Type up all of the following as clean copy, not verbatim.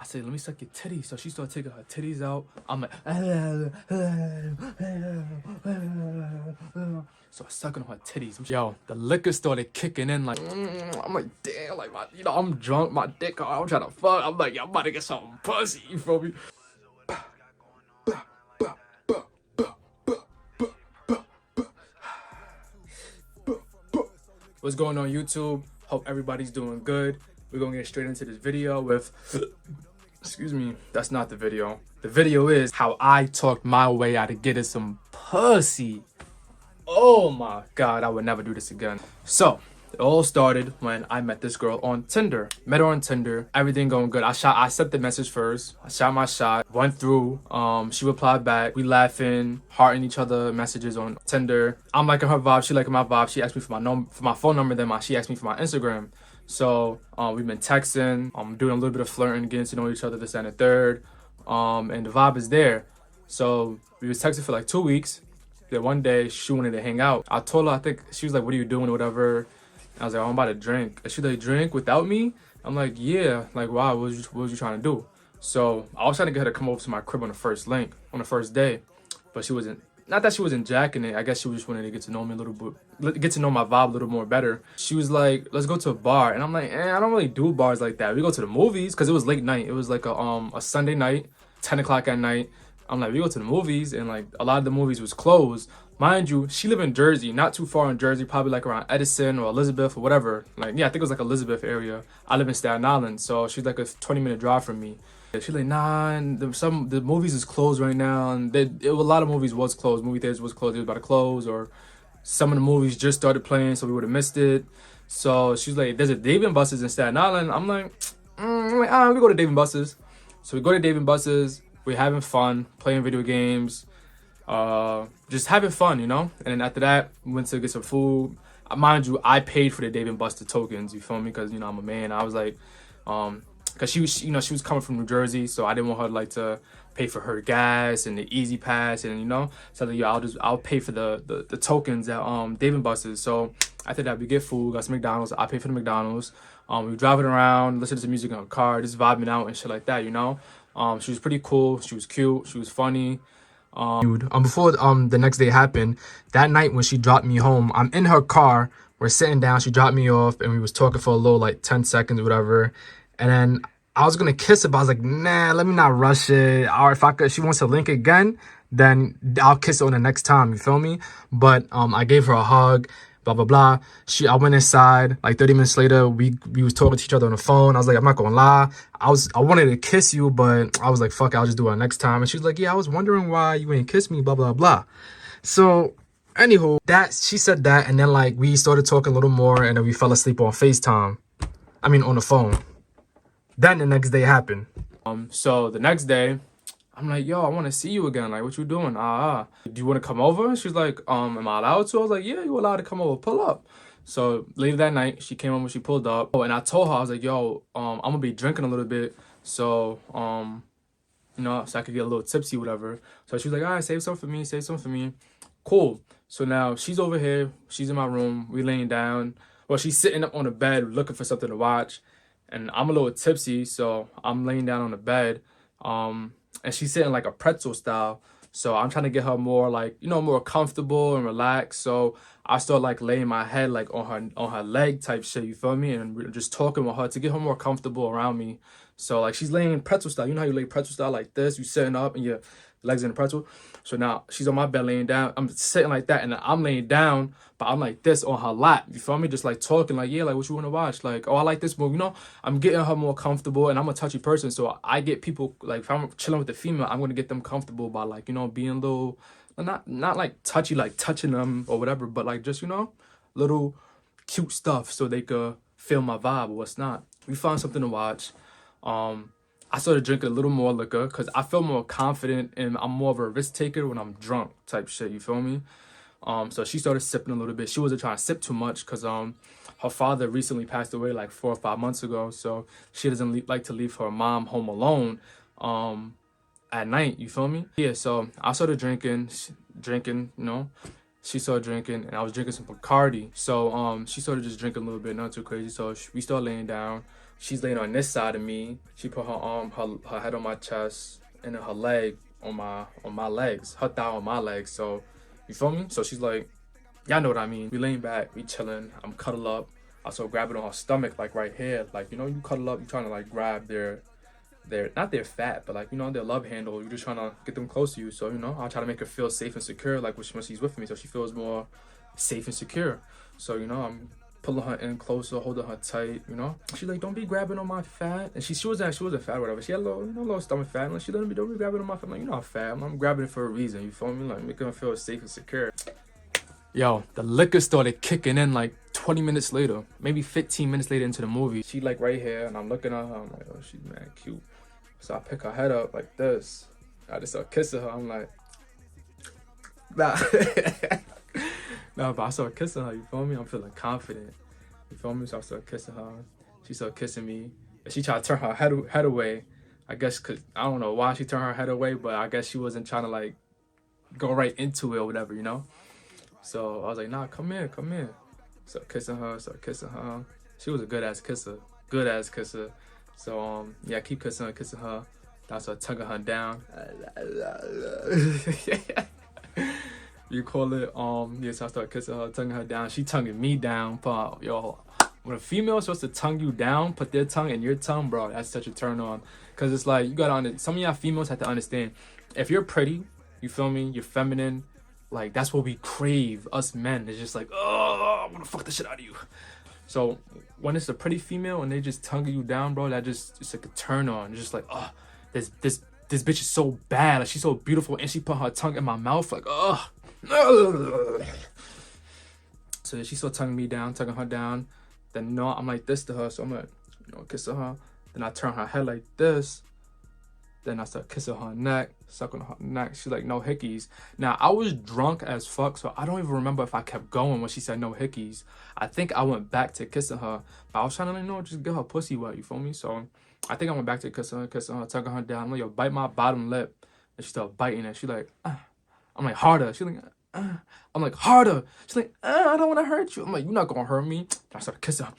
said, let me suck your titties. So she started taking her titties out. I'm like, so I sucking on her titties. Yo, the liquor started kicking in like, I'm like, damn, like I'm drunk, my dick hard, I'm trying to fuck. I'm like, I'm about to get some pussy, you feel me? What's going on YouTube? Hope everybody's doing good. We're gonna get straight into this video with, excuse me, that's not the video. The video is how I talked my way out of getting some pussy. Oh my God, I would never do this again. So, it all started when I met this girl on Tinder. Met her on Tinder, everything going good. I sent the message first. I shot my shot, went through. She replied back. We laughing, hearting each other messages on Tinder. I'm liking her vibe, she liking my vibe. She asked me for my phone number, then she asked me for my Instagram. So we've been texting, doing a little bit of flirting, getting to know each other, this and the third. And the vibe is there. So we was texting for like 2 weeks. Then one day she wanted to hang out. I told her, I think she was like, what are you doing or whatever. I was like, oh, I'm about to drink. And she like, drink without me? I'm like, yeah. Like, wow, what was you trying to do? So I was trying to get her to come over to my crib on the first day. But she wasn't, not that she wasn't jacking it. I guess she just wanted to get to know me a little bit, get to know my vibe a little more better. She was like, let's go to a bar. And I'm like, I don't really do bars like that. We go to the movies because it was late night. It was like a Sunday night, 10 o'clock at night. I'm like, we go to the movies, and like a lot of the movies was closed. Mind you, she live in Jersey, not too far in Jersey, probably like around Edison or Elizabeth or whatever. Like, yeah, I think it was like Elizabeth area. I live in Staten Island, so she's like a 20-minute drive from me. She's like, nah, the movies is closed right now, and a lot of movies was closed. Movie theaters was closed, they was about to close, or some of the movies just started playing, so we would have missed it. So she's like, there's a Dave & Buster's in Staten Island. I'm like, we go to Dave & Buster's. So we go to Dave & Buster's. We're having fun, playing video games, just having fun, you know? And then after that, we went to get some food. Mind you, I paid for the Dave & Buster tokens, you feel me? Because, you know, I'm a man. I was like, because she was coming from New Jersey, so I didn't want her like to pay for her gas and the Easy Pass, and, you know? So like, I'll pay for the tokens at Dave & Buster's. So after that, we get food, got some McDonald's. I pay for the McDonald's. We were driving around, listening to music in her car, just vibing out and shit like that, you know? She was pretty cool. She was cute. She was funny. Before the next day happened, that night when she dropped me home, I'm in her car. We're sitting down. She dropped me off, and we was talking for a little, like 10 seconds or whatever. And then I was gonna kiss her, but I was like, nah, let me not rush it. Or if she wants to link again, then I'll kiss her on the next time. You feel me? But I gave her a hug. Blah, blah, blah. I went inside, like 30 minutes later, we was talking to each other on the phone. I was like, I'm not gonna lie. I wanted to kiss you, but I was like, fuck it, I'll just do it next time. And she was like, yeah, I was wondering why you ain't kiss me, blah, blah, blah. So, anywho, she said that, and then like we started talking a little more, and then we fell asleep on FaceTime. I mean, on the phone. Then the next day happened. So the next day, I'm like, yo, I want to see you again. Like, what you doing? Do you want to come over? She's like, am I allowed to? I was like, yeah, you're allowed to come over. Pull up. So later that night, she came over, she pulled up. Oh, and I told her, I was like, yo, I'm going to be drinking a little bit. So, you know, so I could get a little tipsy, whatever. So she was like, all right, save some for me. Cool. So now she's over here. She's in my room. We laying down. Well, she's sitting up on the bed looking for something to watch. And I'm a little tipsy, so I'm laying down on the bed. And she's sitting like a pretzel style. So I'm trying to get her more like, you know, more comfortable and relaxed. So I start like laying my head like on her leg type shit, you feel me? And we're just talking with her to get her more comfortable around me. So like she's laying pretzel style. You know how you lay pretzel style like this? You sitting up and your legs in the pretzel. So now she's on my bed laying down. I'm sitting like that, and I'm laying down, but I'm like this on her lap. You feel me? Just like talking like, yeah, like what you want to watch? Like, oh, I like this movie. You know, I'm getting her more comfortable, and I'm a touchy person. So I get people, like if I'm chilling with the female, I'm going to get them comfortable by like, you know, being a little, not like touchy, like touching them or whatever, but like just, you know, little cute stuff so they could feel my vibe or what's not. We found something to watch. I started drinking a little more liquor because I feel more confident, and I'm more of a risk taker when I'm drunk type shit, you feel me? So she started sipping a little bit. She wasn't trying to sip too much because her father recently passed away like 4 or 5 months ago. So she doesn't like to leave her mom home alone at night, you feel me? Yeah, so I started drinking, you know. She started drinking, and I was drinking some Bacardi. So she started just drinking a little bit, not too crazy. So we started laying down. she's laying on this side of me. She put her head on my chest, and then her leg on my legs, her thigh on my legs. So you feel me? So she's like, y'all know what I mean. We laying back, we chilling. I'm cuddled up. I start grabbing on her stomach, like right here. Like, you know, you cuddle up, you trying to like grab their not their fat, but like, you know, their love handle. You're just trying to get them close to you. So, you know, I'll try to make her feel safe and secure, like when she's with me, so she feels more safe and secure. So, you know, I'm pulling her in closer, holding her tight, you know. She like, don't be grabbing on my fat. And she wasn't fat or whatever. She had a little, you know, little stomach fat. And like, she don't be grabbing on my fat. I'm like, you're not fat. I'm grabbing it for a reason. You feel me? Like, making her feel safe and secure. Yo, the liquor started kicking in like 20 minutes later, maybe 15 minutes later into the movie. She like right here, and I'm looking at her. I'm like, oh, she's mad cute. So I pick her head up like this. I just start kissing her. I'm like, nah. No, but I started kissing her, you feel me? I'm feeling confident. You feel me? So I started kissing her. She started kissing me. And she tried to turn her head away. I guess because I don't know why she turned her head away, but I guess she wasn't trying to like go right into it or whatever, you know? So I was like, nah, come here, come here. Started kissing her. She was a good ass kisser. So yeah, I keep kissing her. I started tonguing her down. You call it, yes, I started kissing her, tonguing her down. She tonguing me down, but yo, when a female is supposed to tongue you down, put their tongue in your tongue, bro, that's such a turn on. Cause it's like, you gotta some of y'all females have to understand, if you're pretty, you feel me, you're feminine, like that's what we crave, us men. It's just like, oh, I wanna fuck the shit out of you. So when it's a pretty female and they just tongue you down, bro, it's like a turn on. It's just like, oh, this bitch is so bad, like she's so beautiful, and she put her tongue in my mouth, like, oh. So she started tonguing me down, tonguing her down. Then, you know, I'm like this to her, so I'm like, you know, kissing her. Then I turn her head like this. Then I start kissing her neck, sucking her neck. She's like, no hickeys. Now, I was drunk as fuck, so I don't even remember if I kept going when she said no hickeys. I think I went back to kissing her, but I was trying to, you know, just get her pussy wet, you feel me? So I think I went back to kissing her, tugging her down. I'm like, yo, bite my bottom lip. And she started biting it. She like, I'm like, harder. She's like, I'm like, harder. She's like, I don't want to hurt you. I'm like, you're not going to hurt me. I started kissing her,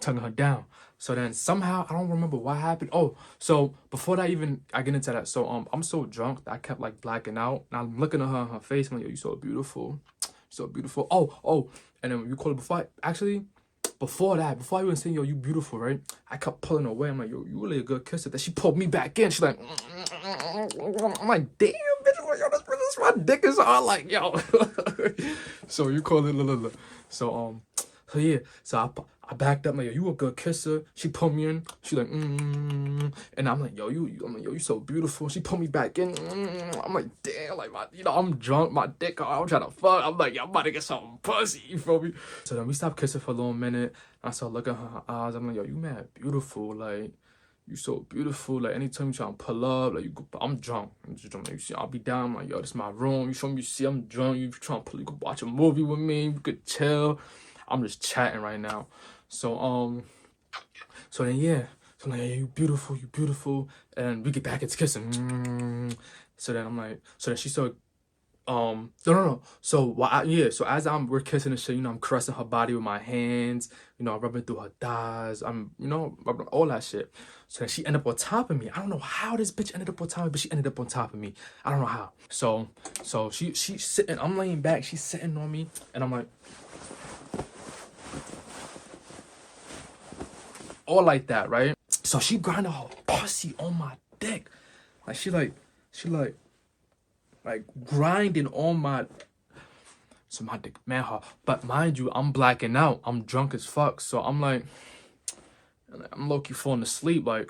tonguing her down. So then somehow, I don't remember what happened. Oh, so before that even, I get into that. So I'm so drunk that I kept like blacking out. And I'm looking at her in her face. I'm like, yo, you so beautiful. So beautiful. Oh. And then you call it before I even saying, yo, you beautiful, right? I kept pulling away. I'm like, yo, you really a good kisser. Then she pulled me back in. She's like, I'm like, damn, bitch. Like, yo, this my dick is hard. Like, yo. So you call it, So yeah. So I backed up. I'm like, yo, you a good kisser. She pulled me in. She like, and I'm like, yo, you so beautiful. She pulled me back in. I'm like, damn, like, I'm drunk, my dick hard. I'm trying to fuck. I'm like, yo, I'm about to get some pussy. You feel me? So then we stopped kissing for a little minute. I started looking at her eyes. I'm like, yo, you mad beautiful. Like, you so beautiful. Like, anytime you try to pull up, like, I'm drunk. I'm just drunk. Like, you see, I'll be down. I'm like, yo, this is my room. You show me, you see, I'm drunk. You trying to pull, you could watch a movie with me. You could chill. I'm just chatting right now. So then yeah. So I'm like, yeah, you beautiful. And we get back into kissing. So then I'm like, so then she started, no. So so as we're kissing and shit, you know, I'm caressing her body with my hands, you know, rubbing through her thighs, I'm, you know, rubbing all that shit. So then she ended up on top of me. I don't know how this bitch ended up on top of me, but she ended up on top of me. I don't know how. So she's sitting, I'm laying back, she's sitting on me, and I'm like, all like that, right? So she grinded her pussy on my dick. Like she grinding on my, so my dick man hard. But mind you, I'm blacking out. I'm drunk as fuck. So I'm like, I'm low-key falling asleep. Like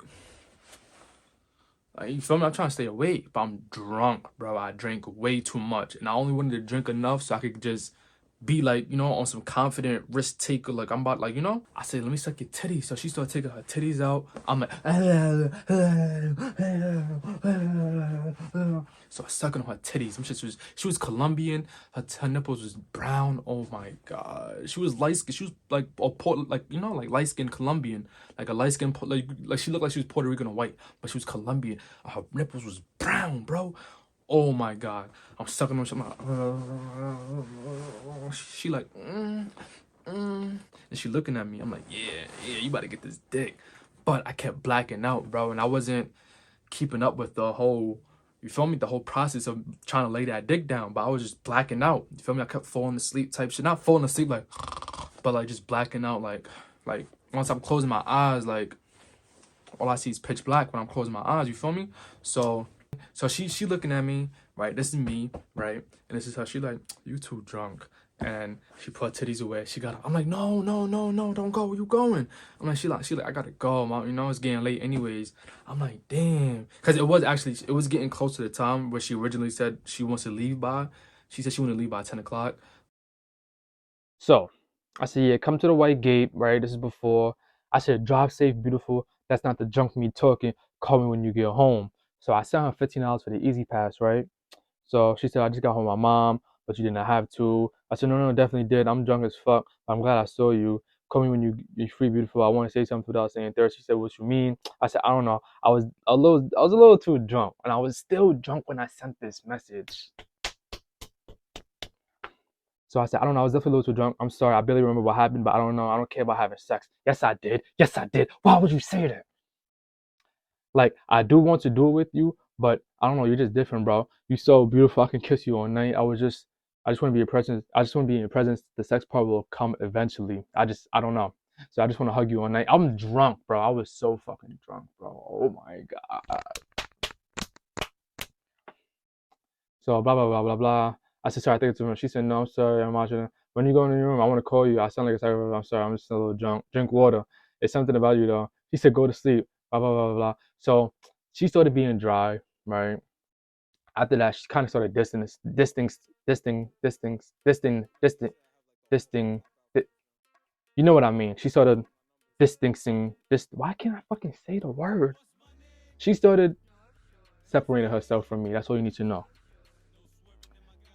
you feel me? I'm trying to stay awake, but I'm drunk, bro. I drank way too much, and I only wanted to drink enough so I could just be like, you know, on some confident risk taker, like I'm about, like, you know, I said, let me suck your titties. So she started taking her titties out. I'm like, so I sucked on her titties. She was Colombian. Her nipples was brown. Oh my god, she was light skin. She was like you know, like light skinned Colombian, like a light skin, like she looked like she was Puerto Rican or white, but she was Colombian. Her nipples was brown, bro. Oh my god, I'm sucking on shit. She like, And she looking at me. I'm like, yeah, you about to get this dick. But I kept blacking out, bro, and I wasn't keeping up with the whole, you feel me, the whole process of trying to lay that dick down. But I was just blacking out. You feel me? I kept falling asleep type shit. Not falling asleep like, but like just blacking out like once I'm closing my eyes, like all I see is pitch black when I'm closing my eyes. You feel me? So she looking at me, right? This is me, right? And this is her. She like, you too drunk. And she put her titties away. She got. I'm like, no, don't go. Where you going? I'm like, she like, I gotta go, mom. You know it's getting late, anyways. I'm like, damn, because it was getting close to the time where she originally said she wants to leave by. She said she wanted to leave by 10 o'clock. So I said, yeah, come to the white gate, right? This is before. I said, drive safe, beautiful. That's not the junk me talking. Call me when you get home. So I sent her $15 for the easy pass, right? So she said, I just got home with my mom, but you didn't have to. I said, no, definitely did. I'm drunk as fuck, but I'm glad I saw you. Call me when you're free, beautiful. I want to say something without saying third. She said, what you mean? I said, I don't know. I was a little too drunk, and I was still drunk when I sent this message. So I said, I don't know. I was definitely a little too drunk. I'm sorry. I barely remember what happened, but I don't know. I don't care about having sex. Yes, I did. Yes, I did. Why would you say that? Like, I do want to do it with you, but I don't know. You're just different, bro. You're so beautiful. I can kiss you all night. I just want to be in your presence. I just want to be in your presence. The sex part will come eventually. I don't know. So I just want to hug you all night. I'm drunk, bro. I was so fucking drunk, bro. Oh my God. So blah, blah, blah, blah, blah. I said, sorry, I think it's a room. She said, no, I'm sorry. I'm watching. When you go in the room, I want to call you. I sound like I'm sorry. I'm just a little drunk. Drink water. It's something about you, though. She said, go to sleep. Blah, blah, blah, blah. So she started being dry, right? After that, she kind of started disting. You know what I mean? She started distancing. Why can't I fucking say the word? She started separating herself from me. That's all you need to know.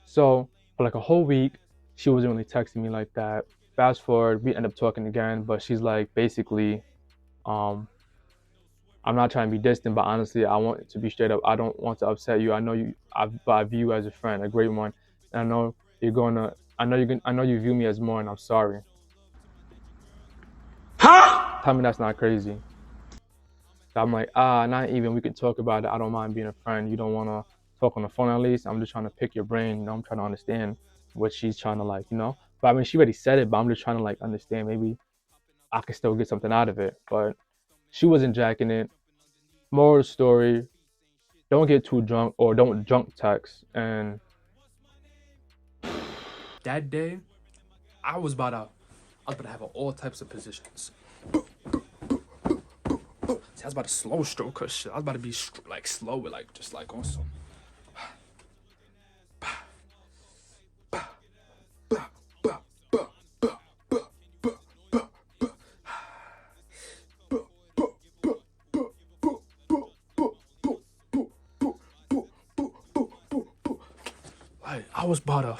So for like a whole week, she wasn't really texting me like that. Fast forward, we end up talking again, but she's like, basically, I'm not trying to be distant, but honestly, I want to be straight up. I don't want to upset you. I know you, but I view you as a friend, a great one. And I know I know you view me as more, and I'm sorry. Huh? Tell me that's not crazy. So I'm like, not even. We could talk about it. I don't mind being a friend. You don't want to talk on the phone at least. I'm just trying to pick your brain. You know, I'm trying to understand what she's trying to like, you know. But I mean, she already said it, but I'm just trying to like understand. Maybe I could still get something out of it. But she wasn't jacking it. Moral of the story: don't get too drunk or don't drunk text. And that day, I was about to have all types of positions. See, I was about to slow stroke her shit. I was about to be like slow with like just like on some. Like I was about to.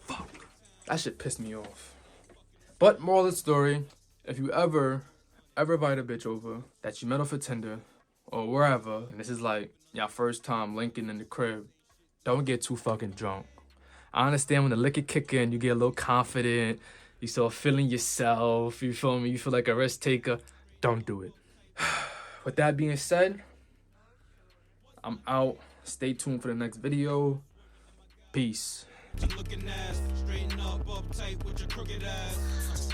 Fuck. That shit pissed me off. But moral of the story: if you ever invite a bitch over that you met off a Tinder or wherever, and this is like your first time linking in the crib, don't get too fucking drunk. I understand when the liquor kick in, you get a little confident, you start feeling yourself, you feel me? You feel like a risk taker. Don't do it. With that being said, I'm out. Stay tuned for the next video. Peace. Looking ass, straighten up, uptight with your crooked ass.